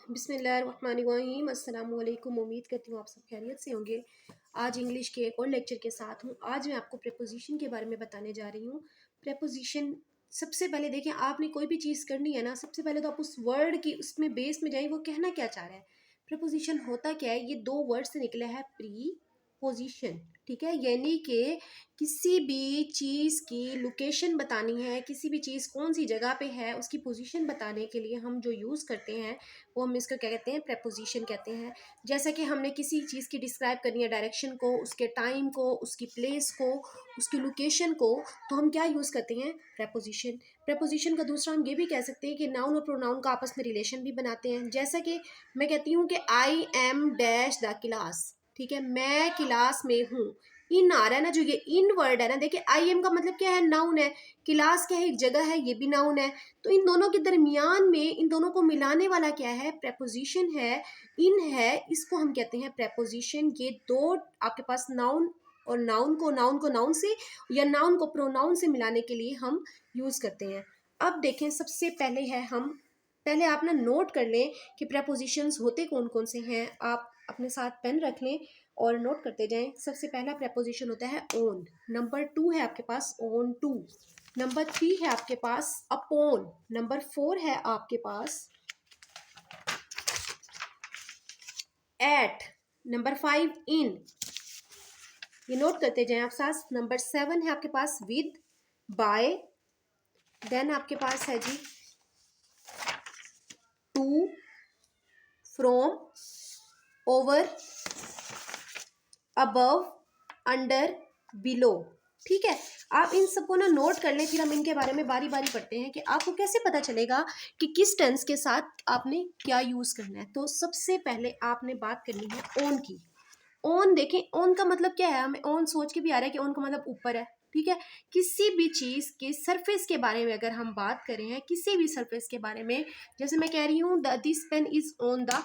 बिस्मिल्लाहिर्रहमानिर्रहीम अस्सलाम वालेकुम। उम्मीद करती हूँ आप सब खैरियत से होंगे। आज इंग्लिश के एक और लेक्चर के साथ हूँ। आज मैं आपको प्रेपोजिशन के बारे में बताने जा रही हूँ। प्रेपोजिशन सबसे पहले देखें, आपने कोई भी चीज़ करनी है ना, सबसे पहले तो आप उस वर्ड की उसमें बेस में जाएं, वो कहना क्या चाह रहा है। प्रेपोजिशन होता क्या है, ये दो वर्ड से निकला है, प्री पोजिशन, ठीक है। यानी कि किसी भी चीज़ की लोकेशन बतानी है, किसी भी चीज़ कौन सी जगह पे है, उसकी पोजीशन बताने के लिए हम जो यूज़ करते हैं वो हम इसको क्या कहते हैं, प्रेपोजिशन कहते हैं। जैसा कि हमने किसी चीज़ की डिस्क्राइब करनी है, डायरेक्शन को, उसके टाइम को, उसकी प्लेस को, उसकी लोकेशन को, तो हम क्या यूज़ करते हैं, प्रेपोजिशन। प्रेपोजिशन का दूसरा हम ये भी कह सकते हैं कि नाउन और प्रोनाउन का आपस में रिलेशन भी बनाते हैं। जैसा कि मैं कहती हूँ कि I am dash the class, ठीक है, मैं क्लास में हूँ। इन आ रहा है ना, जो ये इन वर्ड है ना, देखिए आई एम का मतलब क्या है, नाउन है। क्लास क्या है, एक जगह है, ये भी नाउन है। तो इन दोनों के दरमियान में, इन दोनों को मिलाने वाला क्या है, प्रेपोजिशन है, इन है, इसको हम कहते हैं प्रेपोजिशन। ये दो आपके पास नाउन और नाउन को नाउन से या नाउन को प्रोनाउन से मिलाने के लिए हम यूज करते हैं। अब देखें, सबसे पहले है हम, पहले आप ना नोट कर लें कि प्रेपोजिशंस होते कौन कौन से हैं। आप अपने साथ पेन रख लें और नोट करते जाएं। सबसे पहला प्रेपोजिशन होता है ओन। नंबर 2 है आपके पास ओन टू। नंबर 3 है आपके पास अपॉन। नंबर 4 है आपके पास एट। नंबर 5 इन। ये नोट करते जाएं आप साथ। नंबर 7 है आपके पास विद, बाय। देन आपके पास है जी to, from, over, above, under, below, ठीक है। आप इन सबको ना नोट कर लें, फिर हम इनके बारे में बारी बारी पढ़ते हैं कि आपको कैसे पता चलेगा कि किस टेंस के साथ आपने क्या यूज़ करना है। तो सबसे पहले आपने बात करनी है ओन की। ओन देखें, ओन का मतलब क्या है, हमें ओन सोच के भी आ रहा है कि ओन का मतलब ऊपर है, ठीक है। किसी भी चीज़ के सरफेस के बारे में अगर हम बात करें हैं, किसी भी सरफेस के बारे में, जैसे मैं कह रही हूँ this pen is on the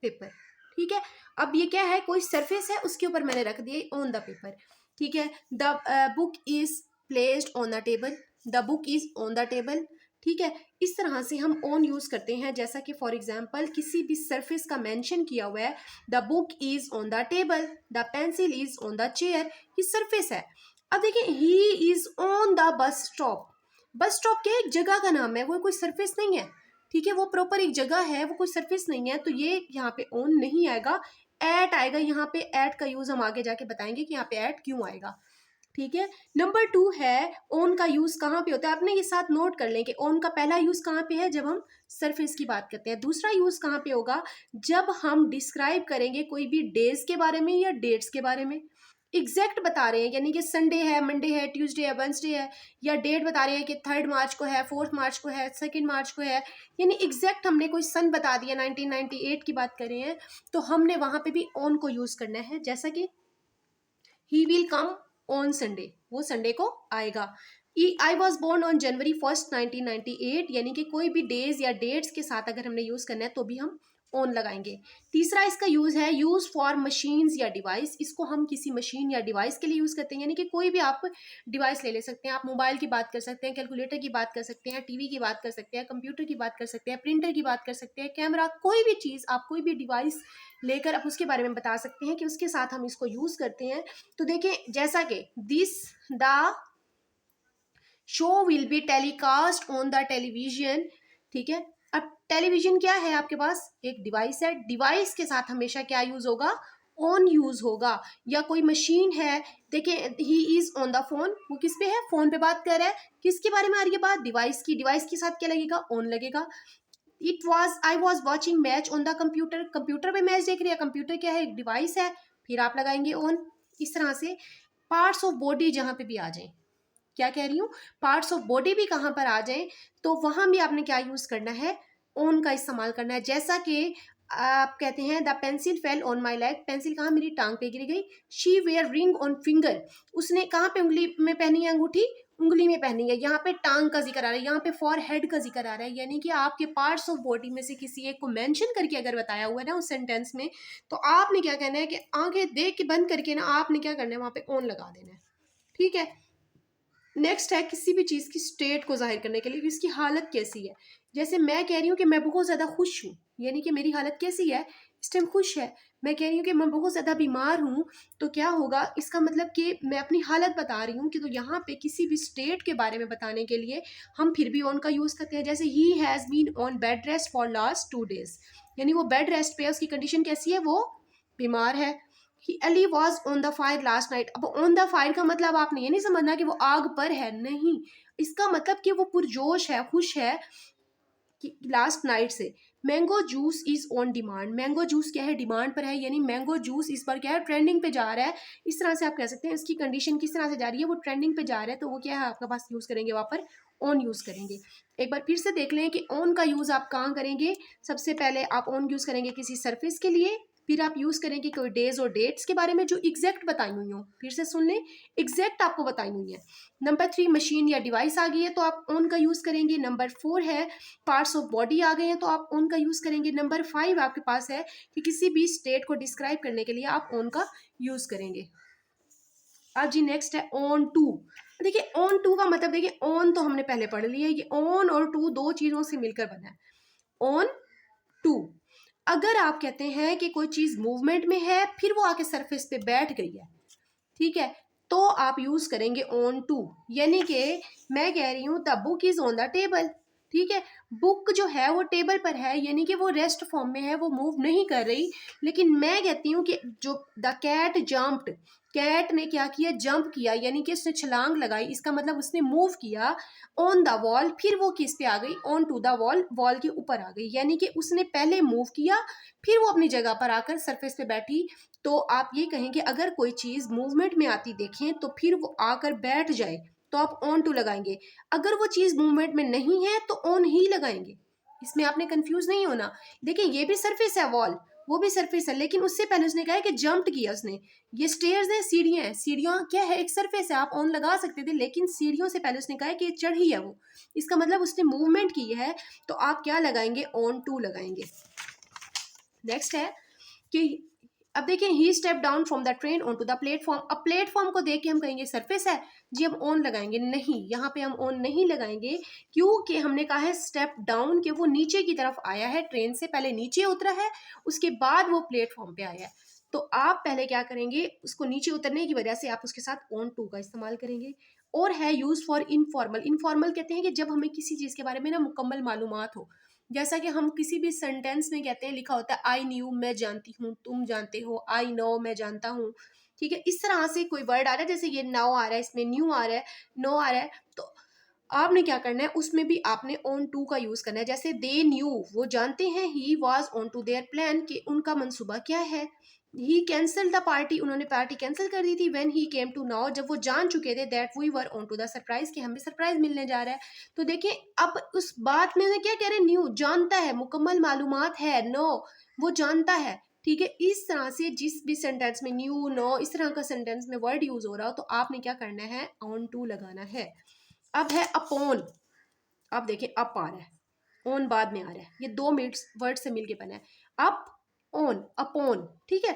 paper, ठीक है। अब ये क्या है, कोई सरफेस है, उसके ऊपर मैंने रख दिया ऑन द पेपर, ठीक है। The book is placed on the table, the book is on the table, ठीक है। इस तरह से हम ऑन यूज करते हैं। जैसा कि फॉर एग्जांपल किसी भी सरफेस का मेंशन किया हुआ है, the book is on the table, the pencil is on the chair, ये सरफेस है। अब देखिए, he is on the bus stop. Bus stop क्या है, एक जगह का नाम है, वो कोई सरफेस नहीं है, ठीक है। वो प्रॉपर एक जगह है, वो कोई सरफेस नहीं है, तो ये यहाँ पे ऑन नहीं आएगा, एट आएगा। यहाँ पे एट का यूज हम आगे जाके बताएंगे कि यहाँ पे एट क्यों आएगा, ठीक है। नंबर 2 है ऑन का यूज कहाँ पे होता है। आपने ये साथ नोट कर लें कि ऑन का पहला यूज कहाँ पे है, जब हम सरफेस की बात करते हैं। दूसरा यूज कहाँ पे होगा, जब हम डिस्क्राइब करेंगे कोई भी डेज के बारे में या डेट्स के बारे में, एग्जैक्ट बता रहे हैं, यानी कि संडे है, मंडे है, ट्यूसडे है, वेंसडे है, या डेट बता रहे हैं कि 3 मार्च को है, 4 मार्च को है, 2 मार्च को है, यानी एग्जैक्ट हमने कोई सन बता दिया, 1998 की बात कर रहे हैं, तो हमने वहां पे भी ऑन को यूज करना है। जैसा कि he will come on Sunday, वो संडे को आएगा। I was born on January 1 1998, यानी कि कोई भी डेज या डेट्स के साथ अगर हमने यूज करना है तो भी हम ऑन लगाएंगे। तीसरा इसका यूज है यूज फॉर मशीन्स या डिवाइस। इसको हम किसी मशीन या डिवाइस के लिए यूज करते हैं, यानी कि कोई भी आप डिवाइस ले सकते हैं। आप मोबाइल की बात कर सकते हैं, कैलकुलेटर की बात कर सकते हैं, टीवी की बात कर सकते हैं, कंप्यूटर की बात कर सकते हैं, प्रिंटर की बात कर सकते हैं, कैमरा, कोई भी चीज़, आप कोई भी डिवाइस लेकर आप उसके बारे में बता सकते हैं कि उसके साथ हम इसको यूज करते हैं। तो देखिए, जैसा कि this the show will be telecast on the television, ठीक है। अब टेलीविजन क्या है, आपके पास एक डिवाइस है, डिवाइस के साथ हमेशा क्या यूज होगा, ऑन यूज होगा। या कोई मशीन है, देखिए he is on the phone, वो किस पे है, फोन पे बात कर रहा है, किसके बारे में आ रही है बात, डिवाइस की, डिवाइस के साथ क्या लगेगा, ऑन लगेगा। I was watching match on the computer, computer पे मैच देख रही है, कंप्यूटर क्या है, एक डिवाइस है, फिर आप लगाएंगे ऑन। इस तरह से पार्ट्स ऑफ बॉडी जहां पे भी आ जाए, क्या कह रही हूँ, पार्ट्स ऑफ बॉडी भी कहाँ पर आ जाए, तो वहां भी आपने क्या यूज करना है, ऑन का इस्तेमाल करना है। जैसा कि आप कहते हैं the pencil fell on my leg, pencil कहाँ मेरी टांग पे गिर गई। She where ring on finger, उसने कहाँ पे उंगली में पहनी है, अंगूठी उंगली में पहनी है। यहाँ पे टांग का जिक्र आ रहा है, यहाँ पे फॉर हेड का जिक्र आ रहा है, यानी कि आपके पार्ट्स ऑफ बॉडी में से किसी एक को मेंशन करके अगर बताया हुआ है ना उस सेंटेंस में, तो आपने क्या कहना है कि आंखें देख के बंद करके ना आपने क्या करना है, वहां पे ऑन लगा देना है, ठीक है। नेक्स्ट है किसी भी चीज़ की स्टेट को जाहिर करने के लिए कि इसकी हालत कैसी है। जैसे मैं कह रही हूँ कि मैं बहुत ज़्यादा खुश हूँ, यानी कि मेरी हालत कैसी है, इस टाइम खुश है। मैं कह रही हूँ कि मैं बहुत ज़्यादा बीमार हूँ, तो क्या होगा, इसका मतलब कि मैं अपनी हालत बता रही हूँ कि तो यहाँ पे किसी भी स्टेट के बारे में बताने के लिए हम फिर भी ऑन का यूज़ करते हैं। जैसे he has been on bed rest for last 2 days, यानी वो बेड रेस्ट पे है, उसकी कंडीशन कैसी है, वो बीमार है। He Ali was on the fire last night. अब ऑन द फायर का मतलब आपने ये नहीं समझना कि वो आग पर है, नहीं, इसका मतलब कि वो पुरजोश है, खुश है कि लास्ट नाइट से। Mango juice is on demand, mango juice क्या है, डिमांड पर है, यानी मैंगो जूस इस पर क्या है, ट्रेंडिंग पे जा रहा है। इस तरह से आप कह सकते हैं इसकी कंडीशन किस तरह से जा रही है, वो ट्रेंडिंग पे जा रहा है, तो वो क्या है आपके पास यूज़ करेंगे, वहाँ पर ऑन यूज़ करेंगे। एक बार फिर से देख लें कि ऑन का यूज़ आप कहाँ करेंगे। सबसे पहले आप ऑन यूज़ करेंगे किसी सरफेस के लिए, फिर आप यूज़ करेंगे कोई डेज और डेट्स के बारे में जो एग्जैक्ट बताई हुई हो, फिर से सुन लें, एग्जैक्ट आपको बताई हुई है। नंबर 3 मशीन या डिवाइस आ गई है तो आप ऑन का यूज़ करेंगे। नंबर 4 है पार्ट्स ऑफ बॉडी आ गए हैं तो आप ऑन का यूज़ करेंगे। नंबर 5 आपके पास है कि किसी भी स्टेट को डिस्क्राइब करने के लिए आप ऑन का यूज़ करेंगे। अब जी नेक्स्ट है ऑन टू। देखिए ऑन टू का मतलब, देखिए ऑन तो हमने पहले पढ़ लिया है, ये ऑन और टू दो चीज़ों से मिलकर बना है। ऑन टू, अगर आप कहते हैं कि कोई चीज़ मूवमेंट में है फिर वो आके सरफेस पे बैठ गई है, ठीक है, तो आप यूज करेंगे ऑन टू। यानी कि मैं कह रही हूँ the book is on the table, ठीक है, बुक जो है वो टेबल पर है, यानी कि वो रेस्ट फॉर्म में है, वो मूव नहीं कर रही। लेकिन मैं कहती हूँ कि जो द कैट जंप्ड, कैट ने क्या किया, जंप किया, यानी कि उसने छलांग लगाई, इसका मतलब उसने मूव किया ऑन द वॉल, फिर वो किस पे आ गई, on to the wall, wall के ऊपर आ गई, यानी कि उसने पहले मूव किया फिर वो अपनी जगह पर आकर सरफेस पे बैठी। तो आप ये कहेंगे अगर कोई चीज़ मूवमेंट में आती देखें तो फिर वो आकर बैठ जाए तो आप ऑन टू लगाएंगे। अगर वो चीज़ मूवमेंट में नहीं है तो ऑन ही लगाएंगे, इसमें आपने कंफ्यूज नहीं होना। देखिए ये भी सरफेस है वॉल, वो भी सरफेस है, लेकिन उससे पहले उसने कहा है कि जंप किया उसने। ये स्टेयर्स है, सीढ़ियां हैं, सीढ़ियां क्या है, एक सरफेस है, आप ऑन लगा सकते थे, लेकिन सीढ़ियों से पहले उसने कहा है कि चढ़ी है वो, इसका मतलब उसने मूवमेंट की है, तो आप क्या लगाएंगे, ऑन टू लगाएंगे। नेक्स्ट है कि अब देखिए he step down from the train on to the platform. अब प्लेटफॉर्म को देख के हम कहेंगे सरफेस है जी, हम ऑन लगाएंगे, नहीं, यहाँ पे हम ऑन नहीं लगाएंगे, क्योंकि हमने कहा है स्टेप डाउन, कि वो नीचे की तरफ आया है, ट्रेन से पहले नीचे उतरा है, उसके बाद वो प्लेटफॉर्म पे आया है। तो आप पहले क्या करेंगे, उसको नीचे उतरने की वजह से आप उसके साथ ऑन टू का इस्तेमाल करेंगे। और है यूज फॉर इनफॉर्मल, इनफॉर्मल कहते हैं कि जब हमें किसी चीज़ के बारे में ना मुकम्मल मालूमात हो, जैसा कि हम किसी भी सेंटेंस में कहते हैं, लिखा होता है आई न्यू, मैं जानती हूँ, तुम जानते हो, आई नो, मैं जानता हूँ, ठीक है, इस तरह से कोई वर्ड आ रहा है, जैसे ये नाउ आ रहा है, इसमें न्यू आ रहा है, नो आ रहा है, तो आपने क्या करना है, उसमें भी आपने ऑन टू का यूज करना है। जैसे दे न्यू, वो जानते हैं, he was on to their plan, कि उनका मंसूबा क्या है। ही कैंसल द पार्टी, उन्होंने पार्टी कैंसिल कर दी थी। When he came to now, जब वो जान चुके थे, that we were on to the surprise, कि हमें सरप्राइज मिलने जा रहा है। तो देखिए अब उस बात में क्या कह रहे हैं, न्यू जानता है, मुकम्मल मालूमात है, नो वो जानता है, ठीक है। इस तरह से जिस भी सेंटेंस में न्यू, नो, इस तरह का सेंटेंस में वर्ड यूज हो रहा हो, तो आपने क्या करना है, ऑन टू लगाना है। अब है अपॉन, अब देखिए अप आ रहा है, ऑन बाद में आ रहा है, ये दो मिनट्स वर्ड से मिलके बना है, अप ऑन, अपॉन, ठीक है।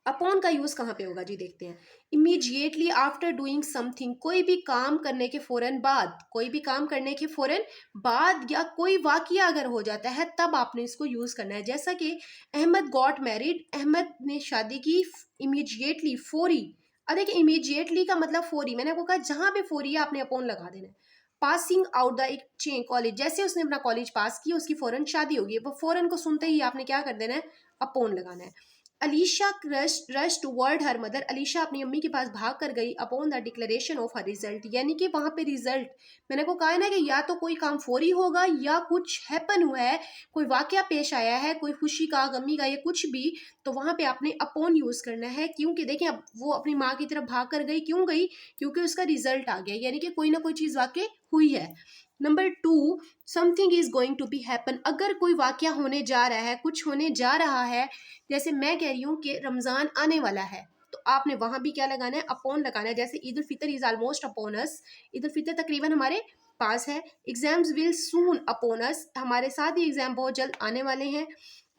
अपॉन का यूज कहाँ पे होगा जी, देखते हैं। इमीडिएटली आफ्टर डूइंग समथिंग, कोई भी काम करने के फौरन बाद, कोई भी काम करने के फौरन बाद, या कोई वाकया अगर हो जाता है तब आपने इसको यूज करना है। जैसा कि अहमद गॉट मैरिड, अहमद ने शादी की, इमीडिएटली, फौरी। अब देखिए इमीडिएटली का मतलब फौरी, मैंने आपको कहा जहां पे फौरी है आपने अपॉन लगा देना है। पासिंग आउट द एक चेंज कॉलेज, जैसे उसने अपना कॉलेज पास किया, उसकी फौरन शादी होगी, वो फौरन को सुनते ही आपने क्या कर देना है, अपॉन लगाना है। Alisha rush toward her mother, Alisha अपनी अम्मी के पास भाग कर गई, upon the declaration of her result, यानी कि वहां पे रिजल्ट, मैंने को कहा है ना कि या तो कोई काम फौरी होगा या कुछ हैपन हुआ है, कोई वाकया पेश आया है, कोई खुशी का, गमी का, या कुछ भी, तो वहां पे आपने अपॉन यूज करना है। क्योंकि देखिए अब वो अपनी माँ की तरफ भाग कर गई, क्यों गई, क्योंकि उसका रिजल्ट आ गया, यानी कि कोई ना कोई चीज वाकई हुई है। Number 2, something is going to be happen, अगर कोई वाकया होने जा रहा है, कुछ होने जा रहा है, जैसे मैं कह रही हूँ कि रमजान आने वाला है, तो आपने वहां भी क्या लगाना है, अपॉन लगाना है। जैसे Eid ul Fitr is almost upon us, Eid ul Fitr तकरीबन हमारे पास है। Exams will soon upon us, हमारे साथ ही एग्जाम बहुत जल्द आने वाले हैं।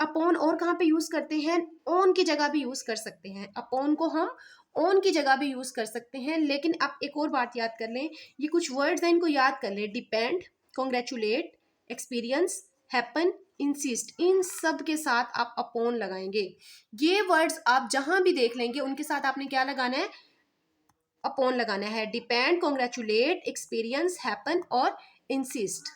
अपॉन और कहाँ पे यूज करते हैं, ऑन की जगह भी यूज कर सकते हैं, अपॉन को हम ऑन की जगह भी यूज कर सकते हैं। लेकिन आप एक और बात याद कर लें, ये कुछ वर्ड्स हैं, इनको याद कर लें, depend, congratulate, experience, happen, insist, इन सब के साथ आप अपॉन लगाएंगे। ये वर्ड्स आप जहां भी देख लेंगे उनके साथ आपने क्या लगाना है, अपॉन लगाना है। डिपेंड, कॉन्ग्रेचुलेट, एक्सपीरियंस, हैपन और insist.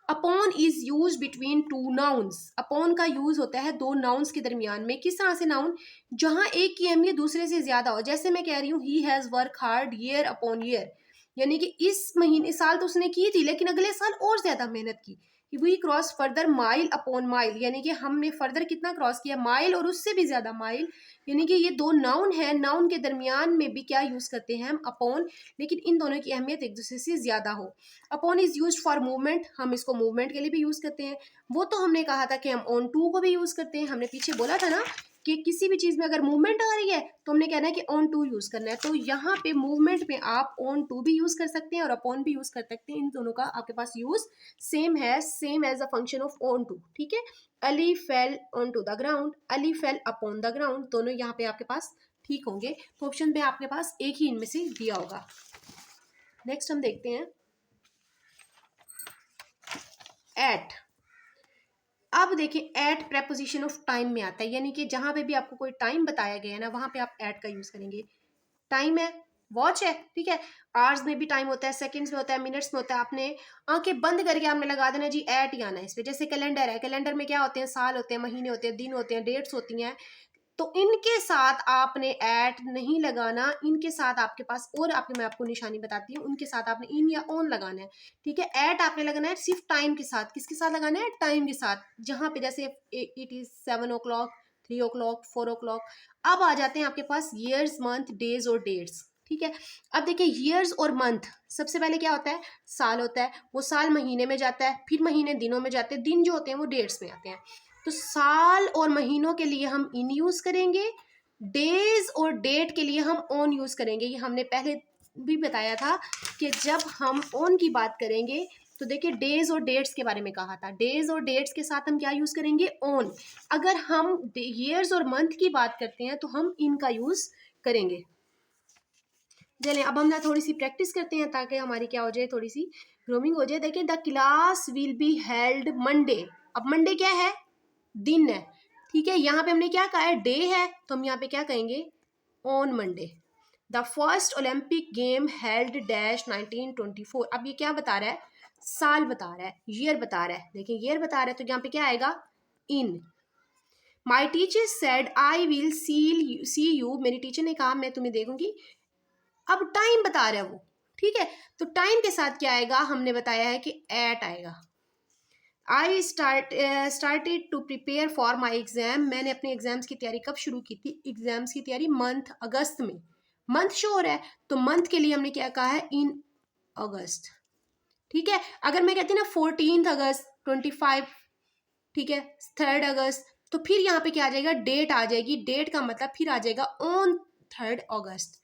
Upon is use between two nouns. Upon का यूज होता है दो नाउन्स के दरमियान में। किस तरह से नाउन, जहां एक की अहमियत दूसरे से ज्यादा हो। जैसे मैं कह रही हूँ he has work hard year upon year, यानी कि इस महीने, साल तो उसने की थी लेकिन अगले साल और ज्यादा मेहनत की। We cross further mile upon mile, यानी कि हमने फर्दर कितना क्रॉस किया, माइल और उससे भी ज्यादा माइल। यानी कि ये दो नाउन है, नाउन के दरमियान में भी क्या यूज करते हैं हम, अपॉन, लेकिन इन दोनों की अहमियत एक दूसरे से ज्यादा हो। Upon is use for movement, हम इसको मूवमेंट के लिए भी यूज करते हैं। वो तो हमने कहा था कि हम ऑन टू को भी यूज करते हैं, हमने पीछे बोला था ना कि किसी भी चीज में अगर मूवमेंट आ रही है तो हमने कहना है कि ऑन टू यूज करना है। तो यहाँ पे मूवमेंट में आप ऑन टू भी यूज कर सकते हैं और अपॉन भी यूज कर सकते हैं। इन दोनों का आपके पास यूज सेम है, same as a function of on to, ठीक है। Ali fell on to the ground, Ali fell upon the ground, दोनों यहाँ पे आपके पास ठीक होंगे। तो ऑप्शन पे आपके पास एक ही इनमें से दिया होगा। नेक्स्ट हम देखते हैं एट। अब देखिए एट प्रेपोजिशन ऑफ टाइम में आता है, यानी कि जहां पे भी आपको कोई टाइम बताया गया है ना, वहां पे आप एट का यूज करेंगे। टाइम है, वॉच है, ठीक है। आवर्स में भी टाइम होता है, सेकंड्स में होता है, मिनट्स में होता है। आपने आंखें बंद करके आपने लगा देना जी एट ही आना है इस पे। जैसे कैलेंडर है, कैलेंडर में क्या होते हैं, साल होते हैं, महीने होते हैं, दिन होते हैं, डेट्स होती हैं। तो इनके साथ आपने एट नहीं लगाना, इनके साथ आपके पास और आपके, मैं आपको निशानी बताती हूँ, उनके साथ आपने इन या ऑन लगाना है, ठीक है। एट आपने लगाना है सिर्फ टाइम के साथ। किसके साथ लगाना है, टाइम के साथ। जहां पे जैसे it is 7 o'clock, 3 o'clock, 4 o'clock। अब आ जाते हैं आपके पास ईयर्स, मंथ, डेज और डेट्स, ठीक है। अब देखिए ईयर्स और मंथ, सबसे पहले क्या होता है, साल होता है। वो साल महीने में जाता है, फिर महीने दिनों में जाते हैं, दिन जो होते हैं वो डेट्स में आते हैं। तो साल और महीनों के लिए हम इन यूज करेंगे, डेज और डेट के लिए हम ऑन यूज करेंगे। ये हमने पहले भी बताया था कि जब हम ऑन की बात करेंगे तो देखिए डेज और डेट्स के बारे में कहा था, डेज और डेट्स के साथ हम क्या यूज करेंगे, ऑन। अगर हम ईयर्स और मंथ की बात करते हैं तो हम इनका यूज करेंगे। चलिए अब हम ना थोड़ी सी प्रैक्टिस करते हैं ताकि हमारी क्या हो जाए, थोड़ी सी ग्रूमिंग हो जाए। देखिए the class will be held Monday. अब मंडे क्या है, दिन है, ठीक है। यहाँ पे हमने क्या कहा है, डे है, तो हम यहाँ पे क्या कहेंगे, on Monday. The first Olympic game held dash 1924। अब ये क्या बता रहा है, साल बता रहा है, ईयर बता रहा है। देखिए ईयर बता रहा है तो यहाँ पे क्या आएगा, in. My teacher said I will see you, मेरी टीचर ने कहा मैं तुम्हें देखूंगी। अब टाइम बता रहा है वो, ठीक है। तो टाइम के साथ क्या आएगा, हमने बताया है कि एट आएगा। I started to prepare for my exam. मैंने अपने एग्जाम्स की तैयारी कब शुरू की थी, एग्जाम्स की तैयारी मंथ अगस्त में। मंथ शो हो रहा है तो मंथ के लिए हमने क्या कहा है, इन अगस्त, ठीक है। अगर मैं कहती ना 14 अगस्त, 25, ठीक है, 3 अगस्त, तो फिर यहाँ पे क्या आ जाएगा, डेट आ जाएगी। डेट का मतलब फिर आ जाएगा on 3 August.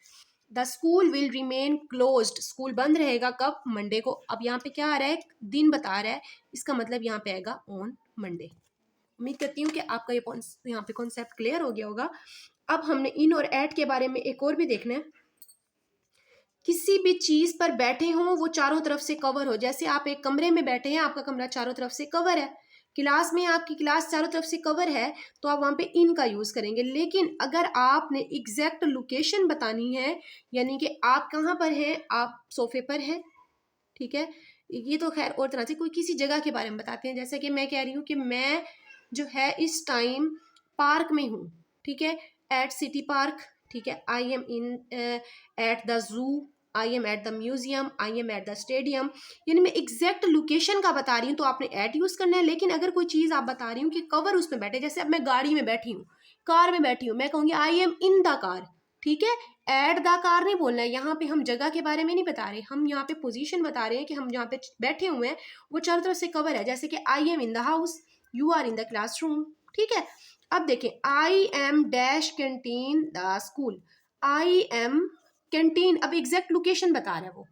The school will remain closed, school बंद रहेगा कब, मंडे को। अब यहाँ पे क्या आ रहा है, दिन बता रहा है, इसका मतलब यहाँ पे आएगा ऑन मंडे। उम्मीद करती हूँ कि आपका ये यहाँ पे कॉन्सेप्ट क्लियर हो गया होगा। अब हमने इन और एट के बारे में एक और भी देखना है। किसी भी चीज पर बैठे हों वो चारों तरफ से कवर हो। जैसे आप एक कमरे में बैठे हैं, आपका कमरा चारों तरफ से कवर है। क्लास में आपकी क्लास चारों तरफ से कवर है तो आप वहां पे इन का यूज करेंगे। लेकिन अगर आपने एग्जैक्ट लोकेशन बतानी है, यानी कि आप कहाँ पर हैं, आप सोफे पर हैं, ठीक है, ये तो खैर और तरह से कोई किसी जगह के बारे में बताते हैं। जैसे कि मैं कह रही हूँ कि मैं जो है इस टाइम पार्क में हूँ, ठीक है, एट सिटी पार्क, ठीक है। I am in at the zoo, I am at the museum, I am at the stadium. यानी मैं एग्जैक्ट लोकेशन का बता रही हूँ तो आपने एट यूज करना है। लेकिन अगर कोई चीज आप बता रही हूँ कि कवर उसमें बैठे, जैसे अब मैं गाड़ी में बैठी हूँ, कार में बैठी हूँ, मैं कहूँगी आई एम इन द कार, ठीक है। एट द कार नहीं बोलना है, यहाँ पे हम जगह के बारे में नहीं बता रहे, हम यहाँ पे पोजीशन बता रहे हैं कि हम यहाँ पे बैठे हुए हैं, वो चारों तरफ से कवर है। जैसे कि I am in the house, you are in the classroom, ठीक है। अब देखें, I am dash canteen the school, I am canteen, अब एग्जैक्ट लोकेशन बता रहा है वो,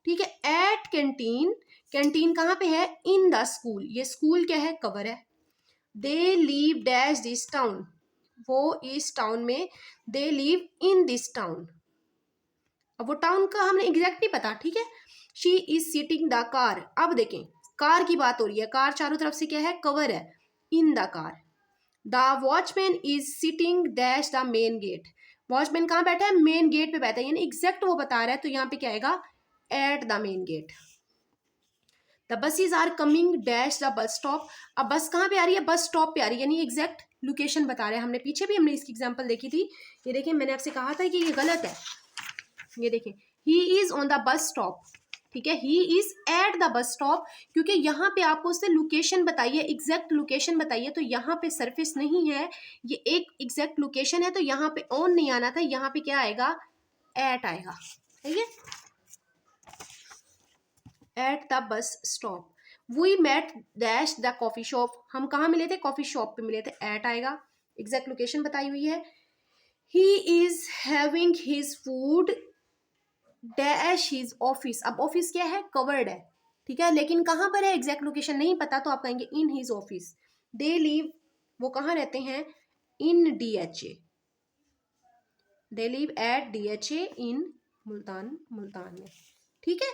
ठीक है। एट कैंटीन, कैंटीन कहाँ पे है, इन द स्कूल, ये स्कूल क्या है, कवर है। दे लीव डैश दिस टाउन, वो इस टाउन में, दे लीव इन दिस टाउन। अब वो टाउन का हमने एग्जैक्ट नहीं पता, ठीक है। She is seating the car. अब देखें कार की बात हो रही है, कार चारों तरफ से क्या है, कवर है, in the car. The watchman is sitting dash the main gate, watchman कहाँ बैठा है, मेन गेट पे बैठा है, यानी एग्जैक्ट वो बता रहा है, तो यहाँ पे क्या आएगा, at the main gate. The buses are coming dash the bus stop, अब बस कहाँ पे आ रही है, बस स्टॉप पे आ रही है, यानी एग्जैक्ट लोकेशन बता रहे हैं। हमने पीछे भी हमने इसकी एग्जांपल देखी थी, ये देखिए मैंने आपसे कहा था कि ये गलत है, ये देखिए he is on the bus stop, ठीक है, he is eight the bus stop, क्योंकि यहाँ पे आपको उससे लोकेशन बताइए, एग्जैक्ट लोकेशन बताइए, तो यहाँ पे सरफेस नहीं है, ये एक एग्जैक्ट लोकेशन है, तो यहाँ पे ऑन नहीं आना था, यहाँ पे क्या आएगा, एट आएगा, ठीक है, at the bus stop. We met dash the coffee shop, हम कहाँ मिले थे, कॉफी शॉप पे मिले थे, एट आएगा, एग्जैक्ट लोकेशन बताई हुई है। He is having his food dash his office, अब ऑफिस क्या है, कवर्ड है, ठीक है, लेकिन कहाँ पर है, एग्जैक्ट लोकेशन नहीं पता, तो आप कहेंगे in his office. They live, वो कहाँ रहते हैं, in DHA, they live at DHA in Multan, Multan में, ठीक है।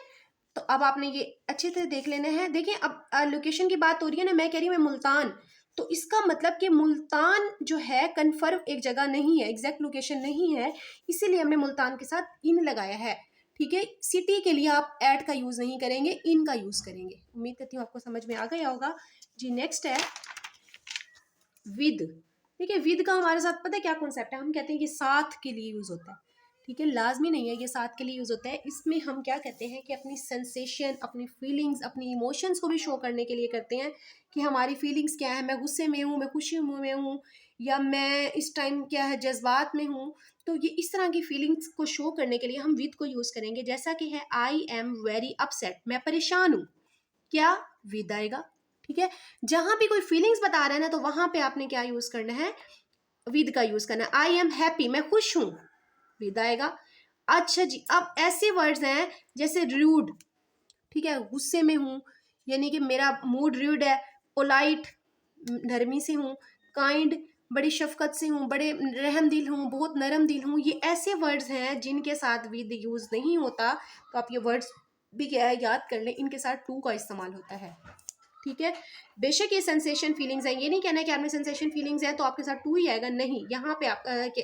तो अब आपने ये अच्छे से देख लेना है। देखिए अब लोकेशन की बात हो रही है ना, मैं कह रही हूँ मैं मुल्तान, तो इसका मतलब कि मुल्तान जो है कन्फर्म एक जगह नहीं है, एग्जैक्ट लोकेशन नहीं है, इसीलिए हमने मुल्तान के साथ इन लगाया है, ठीक है। सिटी के लिए आप एट का यूज नहीं करेंगे, इन का यूज करेंगे। उम्मीद करती हूँ आपको समझ में आ गया होगा जी। नेक्स्ट है विद, ठीक है, विद का हमारे साथ पता है क्या कॉन्सेप्ट है, हम कहते हैं कि साथ के लिए यूज होता है, ठीक है, लाजमी नहीं है, ये साथ के लिए यूज होता है। इसमें हम क्या कहते हैं कि अपनी सेंसेशन, अपनी फीलिंग्स, अपनी इमोशंस को भी शो करने के लिए करते हैं कि हमारी फीलिंग्स क्या है, मैं गुस्से में हूँ, मैं खुशी में हूँ, या मैं इस टाइम क्या है जज्बात में हूँ, तो ये इस तरह की फीलिंग्स को शो करने के लिए हम विद को यूज करेंगे। जैसा कि है आई एम वेरी अपसेट, मैं परेशान हूँ, क्या, विद आएगा, ठीक है। जहां भी कोई फीलिंग्स बता रहा है ना, तो वहां पे आपने क्या यूज करना है, विद का यूज करना है। आई एम हैप्पी, मैं खुश हूं, विद आएगा। अच्छा जी, अब ऐसे वर्ड्स हैं जैसे रूड, ठीक है, गुस्से में हूं, यानी कि मेरा मूड रूड है। पोलाइट, नरमी से हूं। काइंड, बड़ी शफकत से हूँ, बड़े रहम दिल हूँ, बहुत नरम दिल हूँ। ये ऐसे वर्ड्स हैं जिनके साथ विद यूज नहीं होता, तो आप ये वर्ड्स भी क्या है याद कर लें, इनके साथ टू का इस्तेमाल होता है, ठीक है। बेशक ये सेंसेशन फीलिंग्स है, ये नहीं कहना कि आप में सेंसेशन फीलिंग्स है तो आपके साथ टू ही आएगा, नहीं, यहाँ पे आप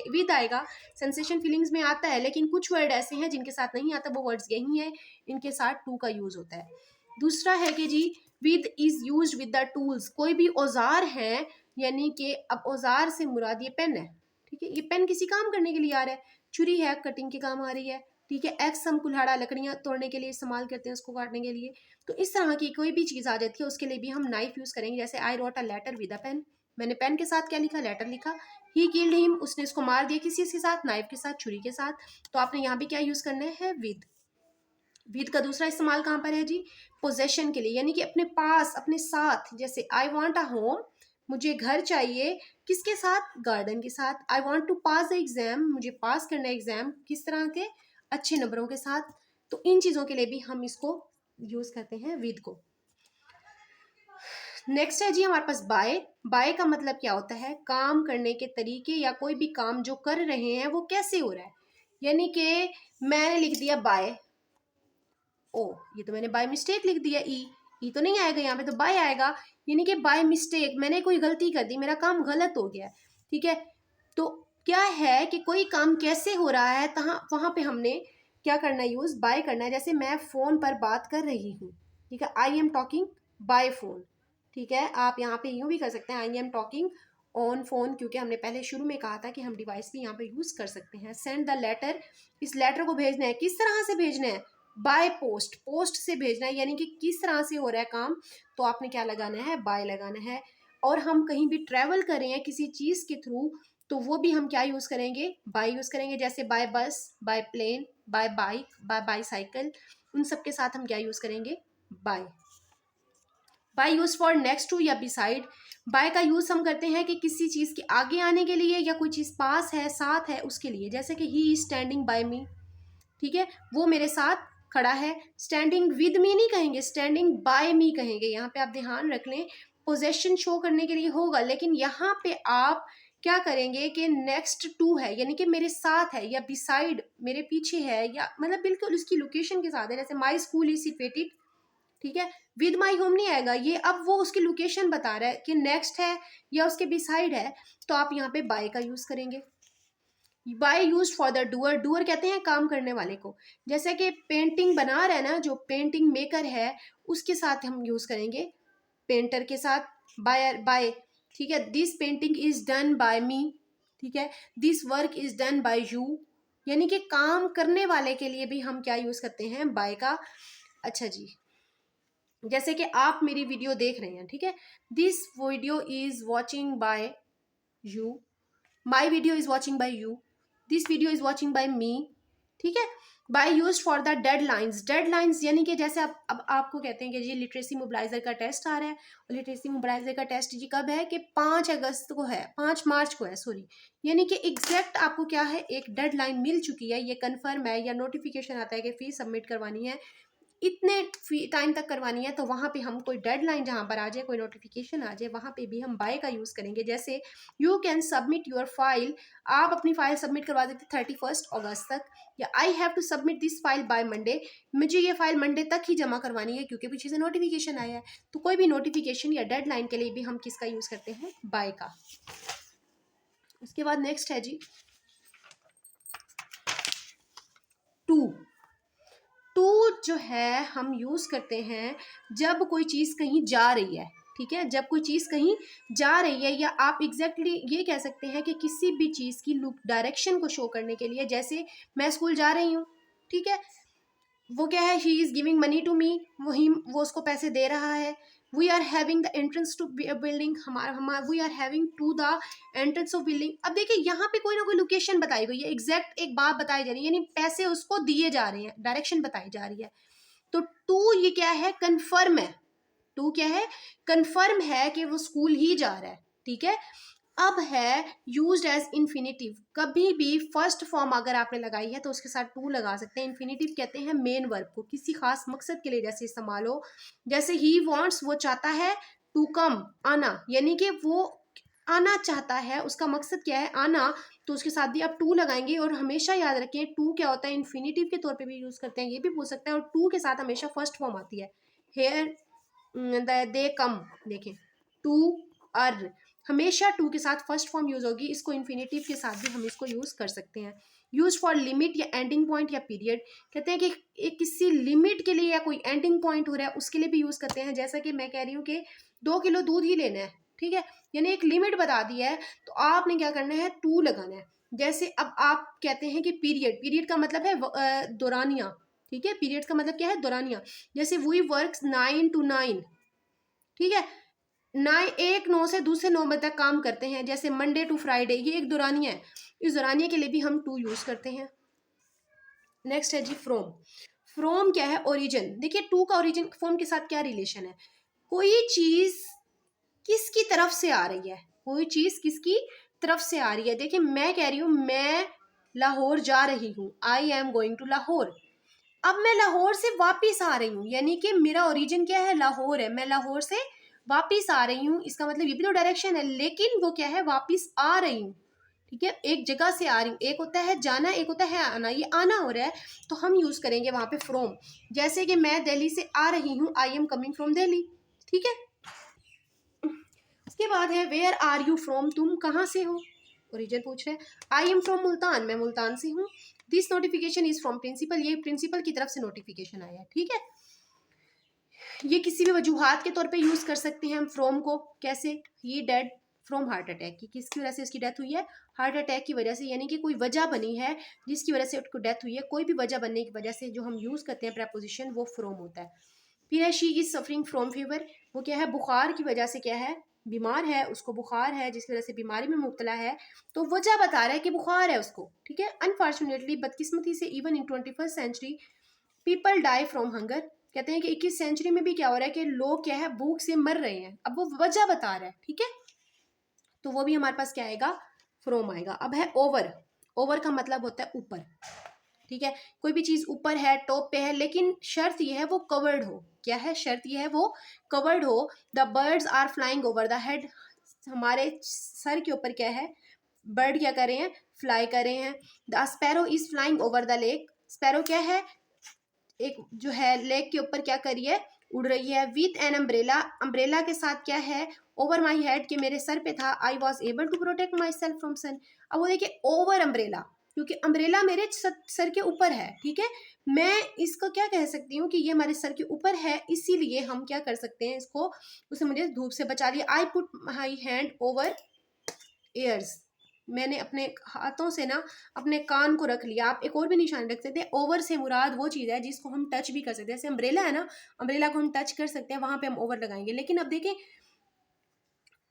विद आएगा। सेंसेशन फीलिंग्स में आता है, लेकिन कुछ वर्ड ऐसे हैं जिनके साथ नहीं आता, वो वर्ड्स यही हैं, इनके साथ टू का यूज होता है। दूसरा है कि जी with is use with the tools, कोई भी औजार है, यानी कि अब औजार से मुराद ये पेन है, ठीक है, ये पेन किसी काम करने के लिए आ रहा है। छुरी है, कटिंग के काम आ रही है, ठीक है। एक्स हम कुल्हाड़ा लकड़ियाँ तोड़ने के लिए इस्तेमाल करते हैं, उसको काटने के लिए। तो इस तरह की कोई भी चीज़ आ जाती है, उसके लिए भी हम नाइफ यूज़ करेंगे। जैसे I wrote a letter with a pen, मैंने पेन के साथ क्या लिखा, लेटर लिखा। ही किल्ड हिम, उसने इसको मार दिया, किसी के साथ, नाइफ के साथ, छुरी के साथ। तो आपने यहाँ भी क्या यूज़ करना है, विद। विद का दूसरा इस्तेमाल कहाँ पर है जी, पोजेशन के लिए, यानी कि अपने पास, अपने साथ। जैसे आई वॉन्ट अ होम, मुझे घर चाहिए, किसके साथ, गार्डन के साथ। I want to pass the exam, मुझे पास करना है एग्जाम, किस तरह के, अच्छे नंबरों के साथ। तो इन चीज़ों के लिए भी हम इसको यूज़ करते हैं, विद को। नेक्स्ट है जी हमारे पास बाय। बाय का मतलब क्या होता है, काम करने के तरीके, या कोई भी काम जो कर रहे हैं वो कैसे हो रहा है। यानी कि मैंने लिख दिया बाय, ओ ये तो मैंने बाय मिस्टेक लिख दिया, ई तो नहीं आएगा यहाँ पे, तो बाय आएगा। यानी कि बाय मिस्टेक, मैंने कोई गलती कर दी, मेरा काम गलत हो गया, ठीक है। तो क्या है कि कोई काम कैसे हो रहा है, तहाँ वहाँ पे हमने क्या करना है, यूज बाय करना है। जैसे मैं फोन पर बात कर रही हूँ, ठीक है, I am talking by phone, ठीक है। आप यहाँ पे यूँ भी कर सकते हैं, आई एम टॉकिंग ऑन फोन, क्योंकि हमने पहले शुरू में कहा था कि हम डिवाइस भी यहाँ पे यूज कर सकते हैं। सेंड द लेटर, इस लेटर को भेजना है, किस तरह से भेजना है, बाय पोस्ट, पोस्ट से भेजना है, यानी कि किस तरह से हो रहा है काम, तो आपने क्या लगाना है, बाय लगाना है। और हम कहीं भी ट्रैवल कर रहे हैं किसी चीज़ के थ्रू, तो वो भी हम क्या यूज़ करेंगे, बाय यूज़ करेंगे। जैसे by bus, by plane, by bike, by bicycle, उन सब के साथ हम क्या यूज़ करेंगे, by. By use for next to या बिसाइड, बाय का यूज हम करते हैं कि किसी चीज़ के आगे आने के लिए, या कोई चीज़ पास है, साथ है, उसके लिए। जैसे कि he is standing bye me, ठीक है, वो मेरे साथ खड़ा है। स्टैंडिंग विद मी नहीं कहेंगे, स्टैंडिंग बाय मी कहेंगे। यहाँ पे आप ध्यान रख लें, पोजेशन शो करने के लिए होगा, लेकिन यहाँ पे आप क्या करेंगे कि नेक्स्ट टू है, यानी कि मेरे साथ है, या बिसाइड मेरे पीछे है, या मतलब बिल्कुल उसकी लोकेशन के साथ है। जैसे माई स्कूल इज सिचुएटेड ठीक है, विद माई होम नहीं आएगा ये, अब वो उसकी लोकेशन बता रहा है कि नेक्स्ट है या उसके बिसाइड है, तो आप यहाँ पे बाय का यूज करेंगे। Bye use for the doer, doer कहते हैं काम करने वाले को, जैसे कि पेंटिंग बना रहा है ना, जो पेंटिंग मेकर है उसके साथ हम यूज करेंगे, पेंटर के साथ बाय बाय। ठीक है, this painting is done by me, ठीक है, this work is done by you, यानी कि काम करने वाले के लिए भी हम क्या यूज करते हैं, बाय का। अच्छा जी, जैसे कि आप मेरी वीडियो देख रहे हैं, ठीक है, this video is watching by you, my video is watching by you, this video is watching by me, ठीक है। By use for the deadlines, deadlines यानी कि जैसे अब आपको कहते हैं कि जी लिटरेसी मोबिलाइजर का टेस्ट आ रहा है, और लिटरेसी मोबिलाइजर का टेस्ट जी कब है कि 5 अगस्त को है, 5 मार्च को है सॉरी, यानी कि एग्जैक्ट आपको क्या है, एक डेडलाइन मिल चुकी है, ये कन्फर्म है, या नोटिफिकेशन आता है कि फीस सबमिट करवानी है, इतने टाइम तक करवानी है, तो वहाँ पे हम कोई डेडलाइन जहाँ पर आ जाए, कोई नोटिफिकेशन आ जाए, वहाँ पे भी हम बाय का यूज़ करेंगे। जैसे you can submit your file, आप अपनी फाइल सबमिट करवा देते 31 अगस्त तक, या I have to submit this file by Monday, मुझे ये फाइल मंडे तक ही जमा करवानी है क्योंकि पीछे से नोटिफिकेशन आया है। तो कोई भी नोटिफिकेशन या डेडलाइन के लिए भी हम किसका यूज़ करते हैं, बाय का। उसके बाद नेक्स्ट है जी टू। टू जो है हम यूज़ करते हैं जब कोई चीज़ कहीं जा रही है, ठीक है, जब कोई चीज़ कहीं जा रही है, या आप एग्जैक्टली ये कह सकते हैं कि किसी भी चीज़ की लुक डायरेक्शन को शो करने के लिए, जैसे मैं स्कूल जा रही हूँ, ठीक है, वो क्या है, she is giving money to me, वो उसको पैसे दे रहा है। We are having the entrance to building, हमारा we are having to the entrance of building. अब देखिए यहाँ पे कोई ना कोई लोकेशन बताई गई है, एग्जैक्ट एक बात बताई जा रही है, यानी पैसे उसको दिए जा रहे हैं, डायरेक्शन बताई जा रही है। तो टू ये क्या है, कन्फर्म है, टू क्या है, कन्फर्म है कि वो स्कूल ही जा रहा है, ठीक है। अब है यूज्ड एज इन्फिनेटिव, कभी भी फर्स्ट फॉर्म अगर आपने लगाई है तो उसके साथ टू लगा सकते हैं। इन्फिनेटिव कहते हैं मेन वर्ब को, किसी खास मकसद के लिए जैसे इस्तेमाल हो, जैसे ही वॉन्ट्स, वो चाहता है, टू कम, आना, यानी कि वो आना चाहता है, उसका मकसद क्या है, आना, तो उसके साथ भी आप टू लगाएंगे। और हमेशा याद रखें टू क्या होता है, इन्फिनेटिव के तौर पे भी यूज करते हैं, ये भी पूछ सकते हैं, और टू के साथ हमेशा फर्स्ट फॉर्म आती है। हेयर दे कम, देखें टू अर, हमेशा टू के साथ फर्स्ट फॉर्म यूज होगी, इसको इन्फिनेटिव के साथ भी हम इसको यूज कर सकते हैं। यूज फॉर लिमिट या एंडिंग पॉइंट या पीरियड, कहते हैं कि एक किसी लिमिट के लिए या कोई एंडिंग पॉइंट हो रहा है उसके लिए भी यूज करते हैं। जैसा कि मैं कह रही हूँ कि 2 किलो दूध ही लेना है, ठीक है, यानी एक लिमिट बता दी है, तो आपने क्या करना है, टू लगाना है। जैसे अब आप कहते हैं कि पीरियड, पीरियड का मतलब है दौरानिया, ठीक है, पीरियड का मतलब क्या है, दौरानिया। जैसे वी वर्क्स 9 to 9, ठीक है, 9 से दूसरे 9 बजे तक काम करते हैं, जैसे मंडे टू फ्राइडे, ये एक दौरानिया है, इस दौरानिया के लिए भी हम टू यूज करते हैं। नेक्स्ट है जी फ्रॉम। फ्रॉम क्या है, ओरिजिन। देखिए टू का ओरिजिन फ्रॉम के साथ क्या रिलेशन है, कोई चीज किसकी तरफ से आ रही है, कोई चीज किसकी तरफ से आ रही है। देखिए मैं कह रही हूँ मैं लाहौर जा रही हूँ, I am going to Lahore, अब मैं लाहौर से वापिस आ रही हूँ, यानी कि मेरा ओरिजिन क्या है, लाहौर है, मैं लाहौर से वापिस आ रही हूँ, इसका मतलब ये भी तो डायरेक्शन है, लेकिन वो क्या है, वापिस आ रही हूँ, ठीक है, एक जगह से आ रही हूँ, एक होता है जाना, एक होता है आना, ये आना हो रहा है, तो हम यूज करेंगे वहां पे फ्रॉम। जैसे कि मैं दिल्ली से आ रही हूँ, I am coming from Delhi, ठीक है। उसके बाद है वेयर आर यू फ्रॉम, तुम कहाँ से हो, ओरिजिन पूछ रहे हैं। आई एम फ्रॉम मुल्तान, मैं मुल्तान से हूँ। This notification is from principal, ये प्रिंसिपल की तरफ से नोटिफिकेशन आया है, ठीक है। ये किसी भी वजूहात के तौर पे यूज कर सकते हैं हम फ्रॉम को, कैसे, ही डेड फ्रॉम हार्ट अटैक, की किसकी वजह से इसकी डेथ हुई है, हार्ट अटैक की वजह से, यानी कि कोई वजह बनी है जिसकी वजह से उसको डेथ हुई है, कोई भी वजह बनने की वजह से जो हम यूज करते हैं प्रेपोजिशन, वो फ्रॉम होता है। फिर है she is suffering from fever, वो क्या है, बुखार की वजह से क्या है, बीमार है, उसको बुखार है, जिसकी वजह से बीमारी में मुब्तला है, तो वजह बता रहा है कि बुखार है उसको, ठीक है। अनफॉर्चुनेटली, बदकिस्मती से, even in 21st century people die from hunger, कहते हैं कि 21 सेंचुरी में भी क्या हो रहा है कि लोग क्या है, भूख से मर रहे हैं, अब वो वजह बता रहा है, ठीक है, तो वो भी हमारे पास क्या आएगा, फ्रॉम आएगा। अब है ओवर, ओवर का मतलब होता है ऊपर, ठीक है, कोई भी चीज ऊपर है, टॉप पे है, लेकिन शर्त यह है वो कवर्ड हो, क्या है, शर्त यह है वो कवर्ड हो। The birds are flying over the head, हमारे सर के ऊपर क्या है, बर्ड क्या कर रहे हैं, फ्लाई कर रहे हैं। The sparrow is flying over the lake, sparrow क्या है, एक जो है लेक के ऊपर क्या करिए, उड़ रही है। विथ एन अम्ब्रेला, अम्ब्रेला के साथ क्या है, ओवर माई हेड, के मेरे सर पे था। I was able to protect my self from sun. अब वो देखिए ओवर अम्ब्रेला, क्योंकि अम्ब्रेला मेरे सर के ऊपर है, ठीक है। मैं इसको क्या कह सकती हूँ कि ये हमारे सर के ऊपर है, इसीलिए हम क्या कर सकते हैं इसको, उसे मुझे धूप से बचा लिया। I put my hand over ears, मैंने अपने हाथों से ना अपने कान को रख लिया। आप एक और भी निशान रख सकते हैं। ओवर से मुराद वो चीज़ है जिसको हम टच भी कर सकते हैं, जैसे अम्ब्रेला है ना, अम्ब्रेला को हम टच कर सकते हैं, वहां पे हम ओवर लगाएंगे। लेकिन अब देखें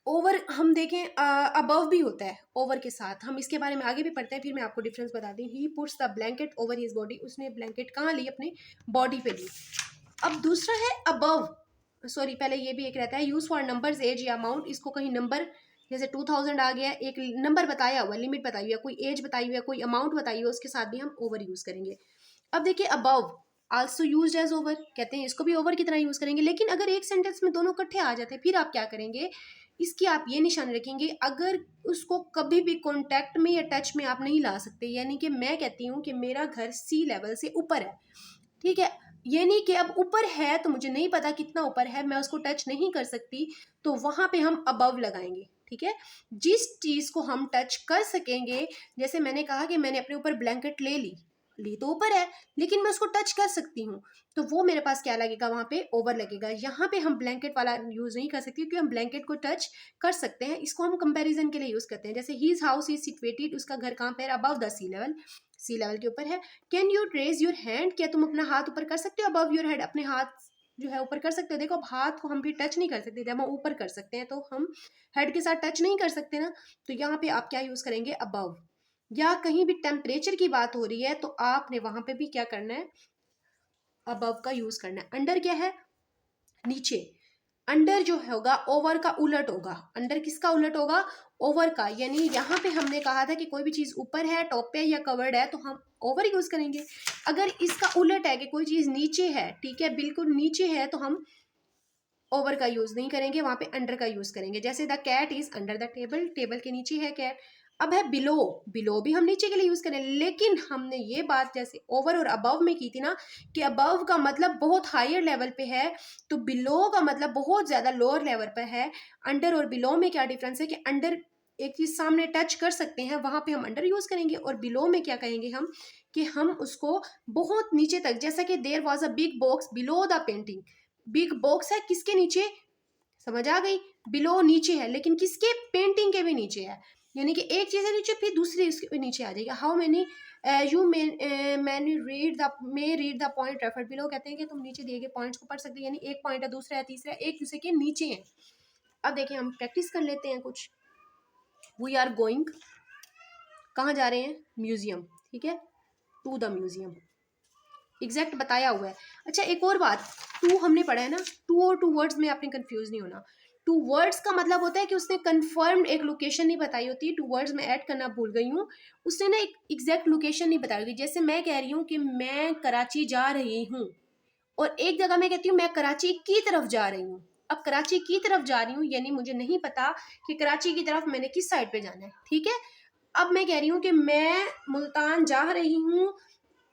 ओवर, हम देखें अबव भी होता है ओवर के साथ, हम इसके बारे में आगे भी पढ़ते हैं, फिर मैं आपको डिफरेंस बता दी। He puts the blanket over his body, उसने ब्लैंकेट कहाँ ली, अपने बॉडी पे ली। अब दूसरा है अबव, सॉरी पहले ये भी एक रहता है यूज फॉर नंबर्स एज या अमाउंट, इसको कहीं नंबर जैसे 2000 आ गया, एक नंबर बताया हुआ, लिमिट बताई हुई है, कोई एज बताई हुई है, कोई अमाउंट बताई हुई है, उसके साथ भी हम ओवर यूज करेंगे। अब देखिए above also use as over, कहते हैं इसको भी ओवर की तरह यूज करेंगे। लेकिन अगर एक सेंटेंस में दोनों इकट्ठे आ जाते हैं फिर आप क्या करेंगे, इसकी आप ये निशान रखेंगे, अगर उसको कभी भी कॉन्टैक्ट में या टच में आप नहीं ला सकते। यानी कि मैं कहती हूँ कि मेरा घर सी लेवल से ऊपर है, ठीक है, ये नहीं कि अब ऊपर है तो मुझे नहीं पता कितना ऊपर है, मैं उसको टच नहीं कर सकती, तो वहां पे हम अबव लगाएंगे, ठीक है। जिस चीज को हम टच कर सकेंगे, जैसे मैंने कहा कि मैंने अपने ऊपर ब्लैंकेट ली तो ऊपर है, लेकिन मैं उसको टच कर सकती हूँ, तो वो मेरे पास क्या लगेगा, वहां पे ओवर लगेगा। यहाँ पे हम ब्लैंकेट वाला यूज नहीं कर सकते, क्योंकि हम ब्लैंकेट को टच कर सकते हैं, इसको हम कंपैरिजन के लिए यूज करते हैं। जैसे हीज हाउस इज सिचुएटेड, उसका घर कहाँ पे है, अबव द सी लेवल के ऊपर है। Can you raise your hand, क्या तुम अपना हाथ ऊपर कर सकते हो, अबव योर हेड, अपने हाथ जो है ऊपर कर सकते हो। देखो अब हाथ को हम भी टच नहीं कर सकते, जब हम ऊपर कर सकते हैं तो हम हेड के साथ टच नहीं कर सकते ना, तो यहाँ पे आप क्या यूज करेंगे, अबव। या कहीं भी टेम्परेचर की बात हो रही है तो आपने वहां पे भी क्या करना है, अबव का यूज करना है। अंडर क्या है, नीचे, अंडर जो होगा ओवर का उलट होगा। अंडर किसका उलट होगा, ओवर का। यानी यहाँ पे हमने कहा था कि कोई भी चीज ऊपर है, टॉप पे या कवर्ड है, तो हम ओवर यूज करेंगे। अगर इसका उलट है कि कोई चीज नीचे है, ठीक है, बिल्कुल नीचे है, तो हम ओवर का यूज नहीं करेंगे, वहां पे अंडर का यूज करेंगे। जैसे the cat is under the table, table के नीचे है कैट। अब है बिलो, बिलो भी हम नीचे के लिए यूज करें, लेकिन हमने ये बात जैसे ओवर और अबव में की थी ना, कि अबव का मतलब बहुत हायर लेवल पे है, तो बिलो का मतलब बहुत ज्यादा लोअर लेवल पे है। अंडर और बिलो में क्या डिफरेंस है कि अंडर एक चीज सामने टच कर सकते हैं, वहां पे हम अंडर यूज करेंगे, और बिलो में क्या कहेंगे हम, कि हम उसको बहुत नीचे तक, जैसा कि there was a big box below the painting, big box है किसके नीचे, समझ आ गई, बिलो नीचे है, लेकिन किसके, पेंटिंग के भी नीचे है। यानी कि एक चीज है नीचे, फिर दूसरी उसके नीचे आ जाएगी। How many you many read the point referred below, कहते हैं कि तुम नीचे दिए गए पॉइंट्स को पढ़ सकते हो, यानी एक पॉइंट है, दूसरा है, तीसरा है, एक दूसरे के नीचे है। अब देखिए हम प्रैक्टिस कर लेते हैं कुछ। वी आर गोइंग, कहाँ जा रहे हैं, म्यूजियम, ठीक है, टू द म्यूजियम, एग्जैक्ट बताया हुआ है। अच्छा एक और बात, टू हमने पढ़ा है ना, टू और टू वर्ड्स में आपने कंफ्यूज नहीं होना। टू वर्ड्स का मतलब होता है कि उसने कंफर्म्ड एक लोकेशन नहीं बताई होती। टू वर्ड्स में ऐड करना भूल गई हूँ, उसने ना एक एग्जैक्ट लोकेशन नहीं बताई होती। जैसे मैं कह रही हूँ कि मैं कराची जा रही हूँ, और एक जगह मैं कहती हूँ मैं कराची की तरफ जा रही हूँ। अब कराची की तरफ जा रही हूँ यानी मुझे नहीं पता कि कराची की तरफ मैंने किस साइड पे जाना है, ठीक है। अब मैं कह रही हूँ कि मैं मुल्तान जा रही हूँ,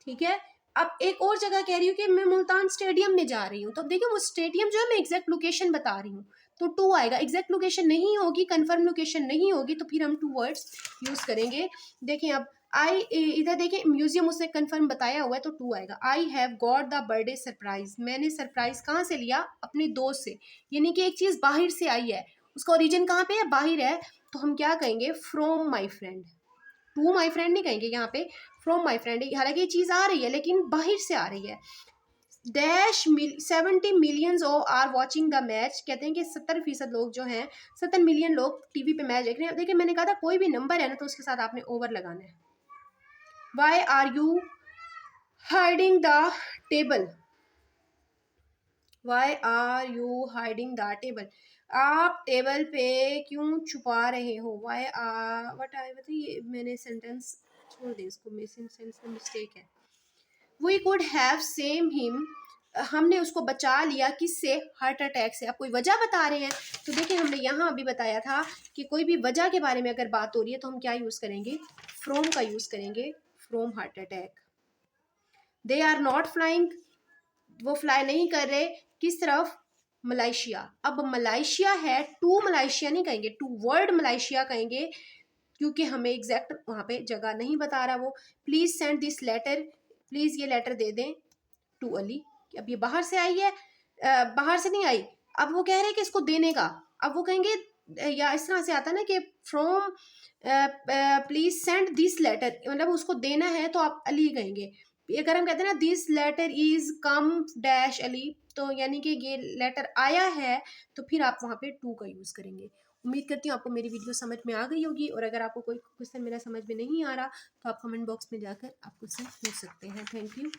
ठीक है। अब एक और जगह कह रही हूँ कि मैं मुल्तान स्टेडियम में जा रही हूँ, तो अब देखिए वो स्टेडियम जो है मैं एग्जैक्ट लोकेशन बता रही हूँ, तो टू आएगा। एग्जैक्ट लोकेशन नहीं होगी, कंफर्म लोकेशन नहीं होगी, तो फिर हम टू वर्ड्स यूज करेंगे। देखिए अब आई, इधर देखिए म्यूजियम उसने कंफर्म बताया हुआ है, तो टू आएगा। I have got the birthday surprise, मैंने सरप्राइज कहाँ से लिया, अपने दोस्त से। यानी कि एक चीज बाहर से आई है, उसका ओरिजिन कहाँ पे है, बाहर है, तो हम क्या कहेंगे, from my friend. To my friend नहीं कहेंगे यहाँ पे, फ्रॉम माई फ्रेंड। हालांकि ये चीज आ रही है लेकिन बाहर से आ रही है। Dash 70 millions are watching the match, कहते हैं कि 70% लोग जो हैं, 70 मिलियन लोग टीवी पे मैच देख रहे हैं। देखिए मैंने कहा था कोई भी नंबर है ना तो उसके साथ आपने ओवर लगाना है। Why are you hiding the table, why are you hiding the table, आप टेबल पे क्यों छुपा रहे हो। वाई आर वट आई, बताइए मैंने सेंटेंस छोड़ दें इसको, मिसिंग सेंस में मिस्टेक है। We could have saved him, हमने उसको बचा लिया किससे, हार्ट अटैक से। अब कोई वजह बता रहे हैं, तो देखिए हमने यहाँ अभी बताया था कि कोई भी वजह के बारे में अगर बात हो रही है तो हम क्या यूज करेंगे, फ्रॉम का यूज करेंगे, from heart attack. They are not flying, वो फ्लाई नहीं कर रहे, किस तरफ, मलेशिया। अब मलेशिया है, टू मलेशिया नहीं कहेंगे, टू वर्ड मलेशिया कहेंगे, क्योंकि हमें एग्जैक्ट वहाँ पे जगह नहीं बता रहा वो। Please send this letter, please ये लेटर दे दें टू अली। अब ये बाहर से आई है, बाहर से नहीं आई, अब वो कह रहे हैं कि इसको देने का। अब वो कहेंगे या इस तरह से आता है ना कि from please send this letter, मतलब उसको देना है तो आप अली कहेंगे। अगर हम कहते हैं ना this letter is come dash Ali, तो यानी कि ये लेटर आया है, तो फिर आप वहाँ पे टू का यूज़ करेंगे। उम्मीद करती हूँ आपको मेरी वीडियो समझ में आ गई होगी, और अगर आपको कोई क्वेश्चन मेरा समझ में नहीं आ रहा तो आप कमेंट बॉक्स में जाकर आप मुझसे पूछ सकते हैं। Thank you.